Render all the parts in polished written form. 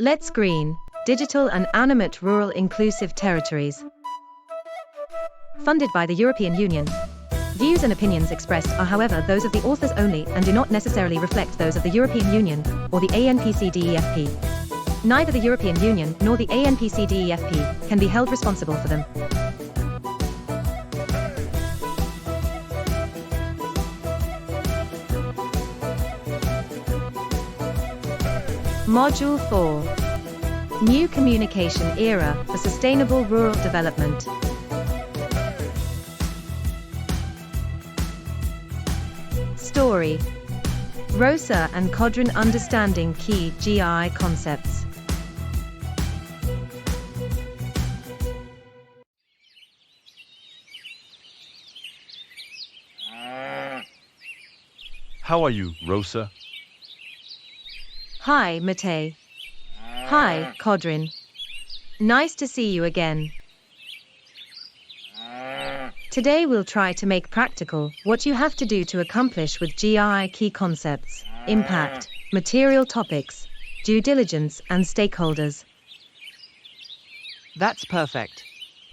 Let's Green, Digital and Animate Rural Inclusive Territories. Funded by the European Union. Views and opinions expressed are however those of the authors only and do not necessarily reflect those of the European Union or the ANPCDEFP. Neither the European Union nor the ANPCDEFP can be held responsible for them. Module 4. New Communication Era for Sustainable Rural Development. Story. Rosa and Codrin understanding key GRI concepts. How are you, Rosa? Hi, Matej. Hi, Codrin. Nice to see you again. Today we'll try to make practical what you have to do to accomplish with GRI key concepts, impact, material topics, due diligence and stakeholders. That's perfect.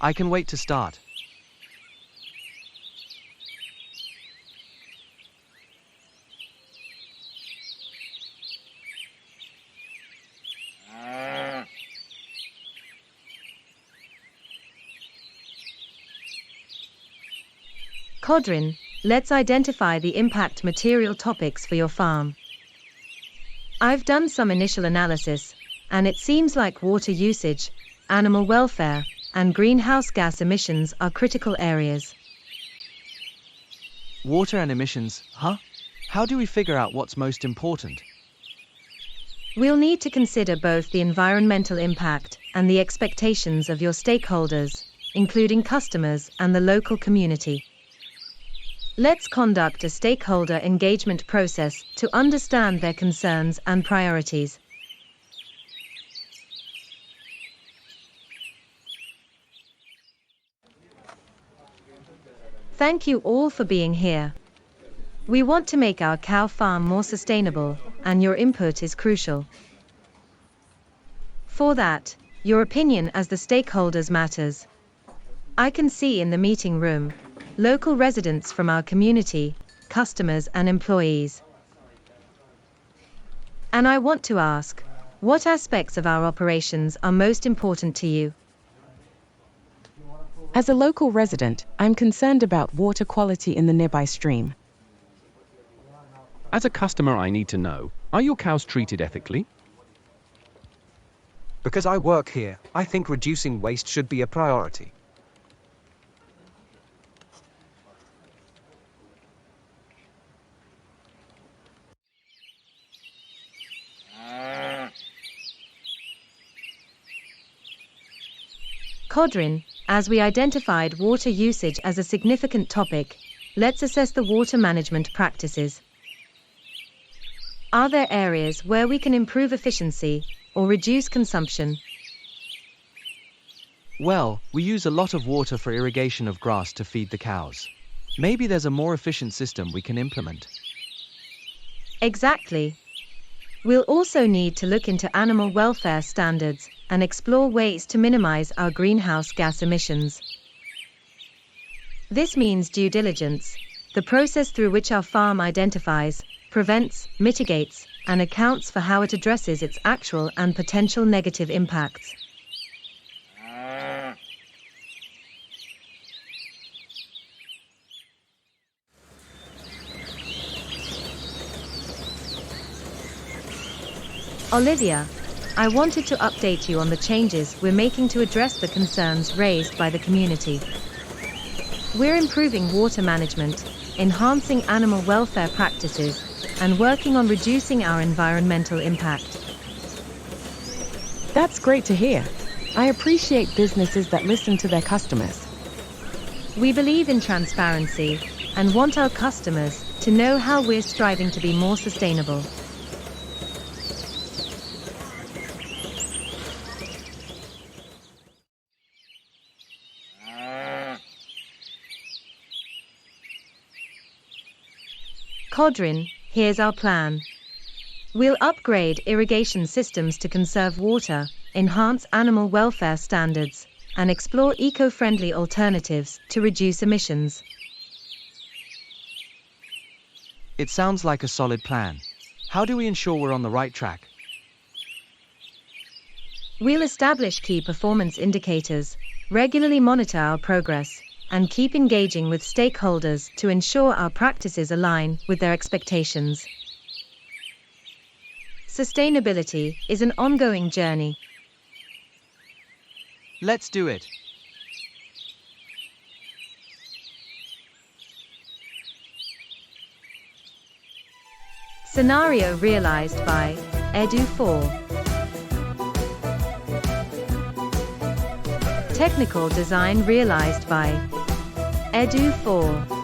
I can wait to start. Codrin, let's identify the impact material topics for your farm. I've done some initial analysis, and it seems like water usage, animal welfare, and greenhouse gas emissions are critical areas. Water and emissions, huh? How do we figure out what's most important? We'll need to consider both the environmental impact and the expectations of your stakeholders, including customers and the local community. Let's conduct a stakeholder engagement process to understand their concerns and priorities. Thank you all for being here. We want to make our cow farm more sustainable, and your input is crucial. For that, your opinion as the stakeholders matters. I can see in the meeting room local residents from our community, customers and employees. And I want to ask, what aspects of our operations are most important to you? As a local resident, I'm concerned about water quality in the nearby stream. As a customer, I need to know, are your cows treated ethically? Because I work here, I think reducing waste should be a priority. Codrin, as we identified water usage as a significant topic, let's assess the water management practices. Are there areas where we can improve efficiency or reduce consumption? Well, we use a lot of water for irrigation of grass to feed the cows. Maybe there's a more efficient system we can implement. Exactly. We'll also need to look into animal welfare standards and explore ways to minimize our greenhouse gas emissions. This means due diligence, the process through which our farm identifies, prevents, mitigates, and accounts for how it addresses its actual and potential negative impacts. Olivia, I wanted to update you on the changes we're making to address the concerns raised by the community. We're improving water management, enhancing animal welfare practices, and working on reducing our environmental impact. That's great to hear. I appreciate businesses that listen to their customers. We believe in transparency and want our customers to know how we're striving to be more sustainable. Codrin, here's our plan. We'll upgrade irrigation systems to conserve water, enhance animal welfare standards, and explore eco-friendly alternatives to reduce emissions. It sounds like a solid plan. How do we ensure we're on the right track? We'll establish key performance indicators, regularly monitor our progress, and keep engaging with stakeholders to ensure our practices align with their expectations. Sustainability is an ongoing journey. Let's do it. Scenario realized by Edu4. Technical design realized by Edu4.